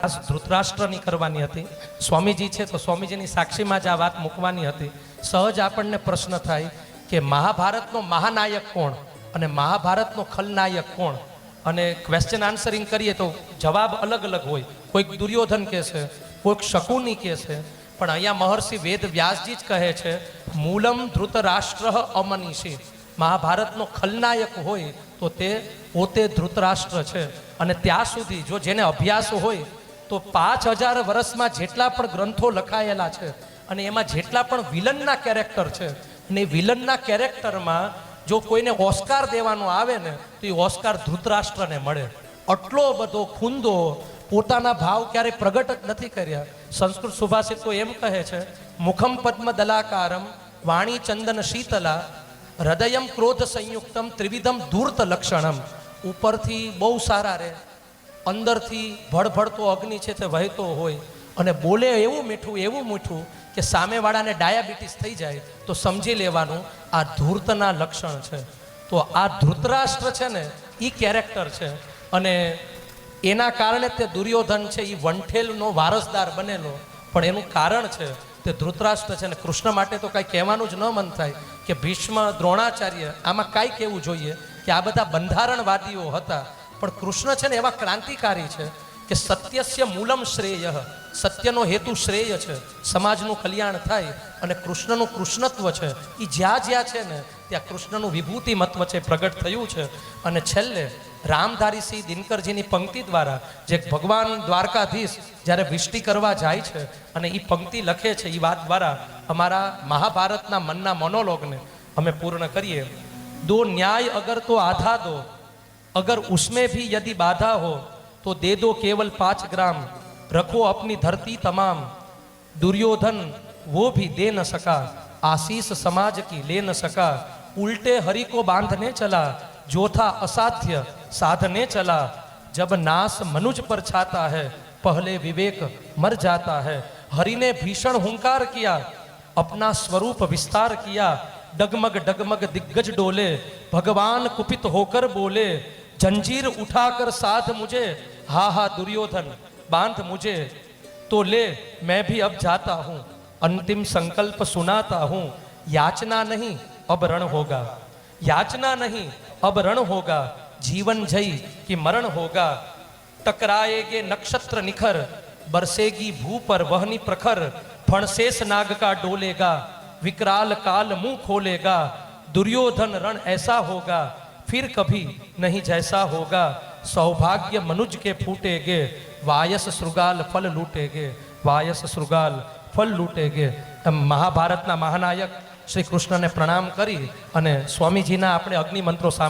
ધૃતરાષ્ટ્રની કરવાની હતી। સ્વામીજી છે તો સ્વામીજીની સાક્ષીમાં જ આ વાત મૂકવાની હતી। સહજ આપણને પ્રશ્ન થાય કે મહાભારતનો મહાનાયક કોણ અને મહાભારતનો ખલનાયક કોણ, અને ક્વેશ્ચન આન્સરિંગ કરીએ તો જવાબ અલગ અલગ હોય। કોઈક દુર્યોધન કહે છે, કોઈક શકુની કહે છે, પણ અહીંયા મહર્ષિ વેદ વ્યાસજી જ કહે છે મૂલમ ધૃતરાષ્ટ્ર અમનીષી। મહાભારતનો ખલનાયક હોય તો તે પોતે ધૃતરાષ્ટ્ર છે। અને ત્યાં સુધી જો જેને અભ્યાસ હોય તો 5000 વર્ષમાં જેટલા પણ ગ્રંથો લખાયેલા છે અને એમાં જેટલા પણ વિલનના કેરેક્ટર છે, અને વિલનના કેરેક્ટરમાં જો કોઈને ઓસ્કાર દેવાનો આવે ને તો એ ઓસ્કાર ધૃતરાષ્ટ્રને મળે। આટલો બધો ખૂંદો પોતાના ભાવ ક્યારે પ્રગટ જ નથી કર્યા। સંસ્કૃત સુભાષિત તો એમ કહે છે મુખમ પદ્મ દલાકારમ વાણી ચંદન શીતલા હૃદયમ ક્રોધ સંયુક્તમ ત્રિવિધમ ધૂર્ત લક્ષણમ। ઉપરથી બહુ સારા રહે, અંદરથી ભડભડતો અગ્નિ છે તે વહેતો હોય, અને બોલે એવું મીઠું કે સામેવાળાને ડાયાબિટીસ થઈ જાય તો સમજી લેવાનું આ ધૂર્તના લક્ષણ છે। તો આ ધૃતરાષ્ટ્ર છે ને એ કેરેક્ટર છે, અને એના કારણે તે દુર્યોધન છે એ વંઠેલનો વારસદાર બનેલો, પણ એનું કારણ છે તે ધૃતરાષ્ટ્ર છે ને। કૃષ્ણ માટે તો કાંઈ કહેવાનું જ ન મન થાય કે ભીષ્મ દ્રોણાચાર્ય આમાં કાંઈ કહેવું જોઈએ કે આ બધા બંધારણવાદીઓ હતા, પણ કૃષ્ણ છે ને એવા ક્રાંતિકારી છે કે સત્યસ્ય મૂલમ શ્રેય, સત્યનો હેતુ શ્રેય છે, સમાજનું કલ્યાણ થાય, અને કૃષ્ણનું કૃષ્ણત્વ છે એ જ્યાં જ્યાં છે ને ત્યાં કૃષ્ણનું વિભૂતિમત્વ છે પ્રગટ થયું છે। અને છેલ્લે રામધારીસિંહ દિનકરજીની પંક્તિ દ્વારા જે ભગવાન દ્વારકાધીશ જ્યારે વિષ્ટિ કરવા જાય છે અને એ પંક્તિ લખે છે, એ વાત દ્વારા અમારા મહાભારતના મનના મોનોલોગને અમે પૂર્ણ કરીએ। दो न्याय अगर तो आधा दो, अगर उसमें भी यदि बाधा हो तो दे दो केवल 5 ग्राम, रखो अपनी धरती तमाम। दुर्योधन वो भी दे न सका, आशीष समाज की ले न सका। उल्टे हरि को बांधने चला, जो था असाध्य साधने चला। जब नाश मनुज पर छाता है, पहले विवेक मर जाता है। हरि ने भीषण हुंकार किया, अपना स्वरूप विस्तार किया। डगमग डगमग दिग्गज डोले, भगवान कुपित होकर बोले। जंजीर उठाकर साध मुझे, हा हा दुर्योधन बांध मुझे। तो ले मैं भी अब जाता हूँ, अंतिम संकल्प सुनाता हूँ। याचना नहीं अब रण होगा, याचना नहीं अब रण होगा। जीवन जय कि मरण होगा। टकराएगे नक्षत्र निखर, बरसेगी भू पर वहनी प्रखर। फणशेष नाग का डोलेगा, विकराल काल मुंह खोलेगा। दुर्योधन रण ऐसा होगा, फिर कभी नहीं जैसा होगा। सौभाग्य मनुज के फूटेगे, वायस श्रृगाल फल लूटेगे, वायस श्रृगाल फल लूटेगे। મહાભારતના મહાનાયક શ્રી કૃષ્ણને પ્રણામ કરી અને સ્વામીજીના આપણે અગ્નિ મંત્રો